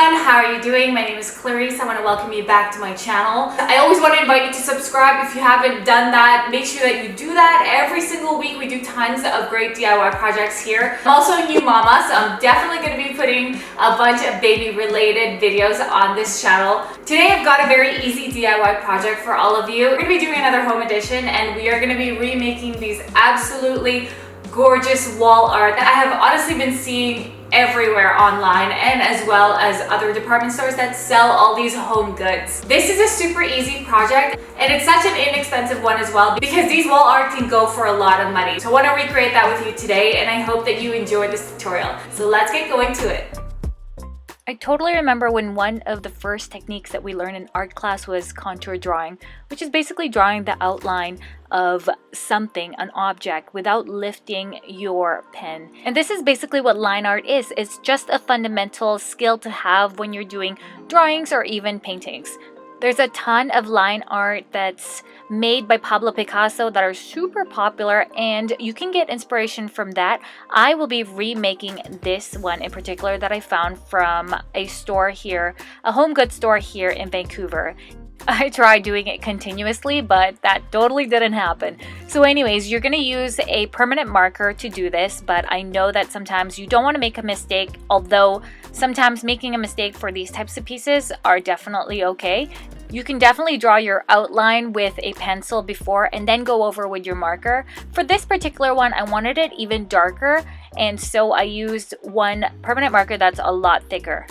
everyone, how are you doing? My name is Clarizz. I want to welcome you back to my channel. I always want to invite you to subscribe if you haven't done that. Make sure that you do that. Every single week we do tons of great DIY projects here. I'm also a new mama, so I'm definitely going to be putting a bunch of baby related videos on this channel. Today I've got a very easy DIY project for all of you. We're going to be doing another home edition and we are going to be remaking these absolutely gorgeous wall art that I have honestly been seeing everywhere online and as well as other department stores that sell all these home goods. This is a super easy project and it's such an inexpensive one as well because these wall art can go for a lot of money. So I want to recreate that with you today and I hope that you enjoyed this tutorial. So let's get going to it. I totally remember when one of the first techniques that we learned in art class was contour drawing, which is basically drawing the outline of something, an object, without lifting your pen. And this is basically what line art is. It's just a fundamental skill to have when you're doing drawings or even paintings. There's a ton of line art that's made by Pablo Picasso that are super popular and you can get inspiration from that. I will be remaking this one in particular that I found from a store here, a home goods store here in Vancouver. I tried doing it continuously, but that totally didn't happen. So anyways, you're going to use a permanent marker to do this, but I know that sometimes you don't want to make a mistake, although sometimes making a mistake for these types of pieces are definitely okay. You can definitely draw your outline with a pencil before and then go over with your marker. For this particular one, I wanted it even darker, and so I used one permanent marker that's a lot thicker.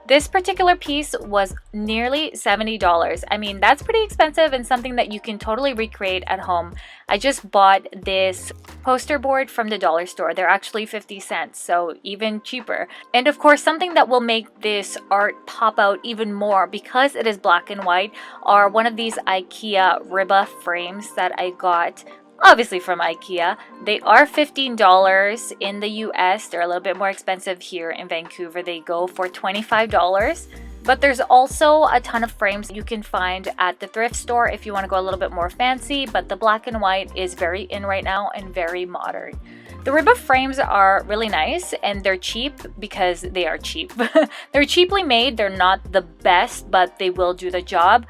This particular piece was nearly $70. I mean, that's pretty expensive and something that you can totally recreate at home. I just bought this poster board from the dollar store. They're actually 50 cents, so even cheaper. And of course, something that will make this art pop out even more because it is black and white are one of these Ikea Reba frames that I got obviously from Ikea. They are $15 in the US. They're a little bit more expensive here in Vancouver. They go for $25. But there's also a ton of frames you can find at the thrift store if you want to go a little bit more fancy, but the black and white is very in right now and very modern. The Reba frames are really nice and they're cheap because they are cheap. They're cheaply made. They're not the best, but they will do the job.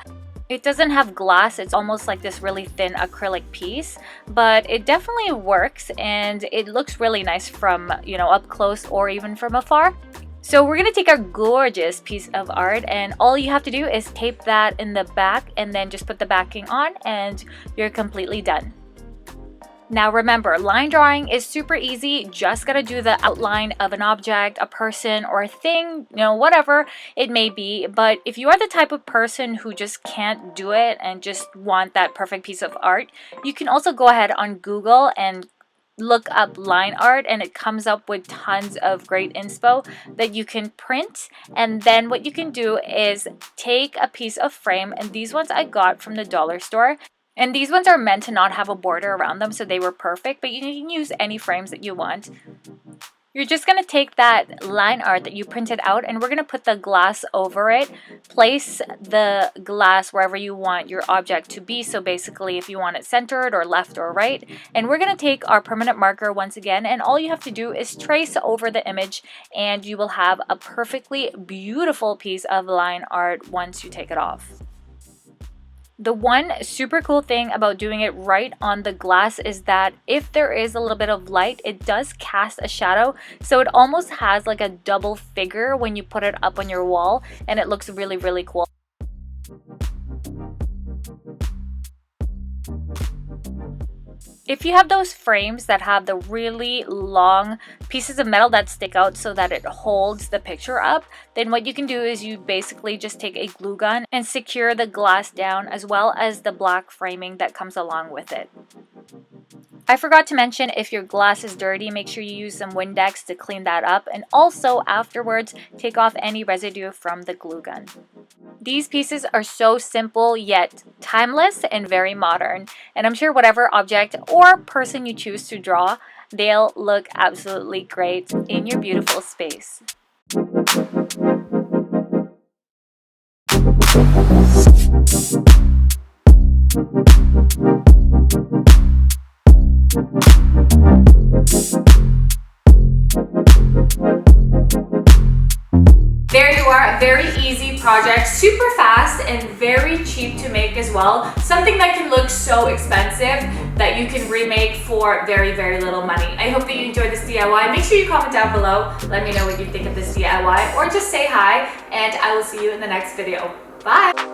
It doesn't have glass, it's almost like this really thin acrylic piece, but it definitely works and it looks really nice from, up close or even from afar. So we're going to take our gorgeous piece of art and all you have to do is tape that in the back and then just put the backing on and you're completely done. Now remember, line drawing is super easy. Just gotta do the outline of an object, a person, or a thing, whatever it may be. But if you are the type of person who just can't do it and just want that perfect piece of art, you can also go ahead on Google and look up line art and it comes up with tons of great inspo that you can print. And then what you can do is take a piece of frame, and these ones I got from the dollar store. And these ones are meant to not have a border around them, so they were perfect, but you can use any frames that you want. You're just going to take that line art that you printed out and we're going to put the glass over it. Place the glass wherever you want your object to be. So basically if you want it centered or left or right. And we're going to take our permanent marker once again and all you have to do is trace over the image and you will have a perfectly beautiful piece of line art once you take it off. The one super cool thing about doing it right on the glass is that if there is a little bit of light, it does cast a shadow. So it almost has like a double figure when you put it up on your wall and it looks really, really cool. If you have those frames that have the really long pieces of metal that stick out so that it holds the picture up, then what you can do is you basically just take a glue gun and secure the glass down as well as the black framing that comes along with it. I forgot to mention, if your glass is dirty, make sure you use some Windex to clean that up, and also afterwards take off any residue from the glue gun. These pieces are so simple yet timeless and very modern, and I'm sure whatever object or person you choose to draw, they'll look absolutely great in your beautiful space. there you are, a very easy project, super fast and very cheap to make as well. Something that can look so expensive that you can remake for very, very little money. I hope that you enjoyed this DIY. Make sure you comment down below. Let me know what you think of this DIY or just say hi, and I will see you in the next video. Bye!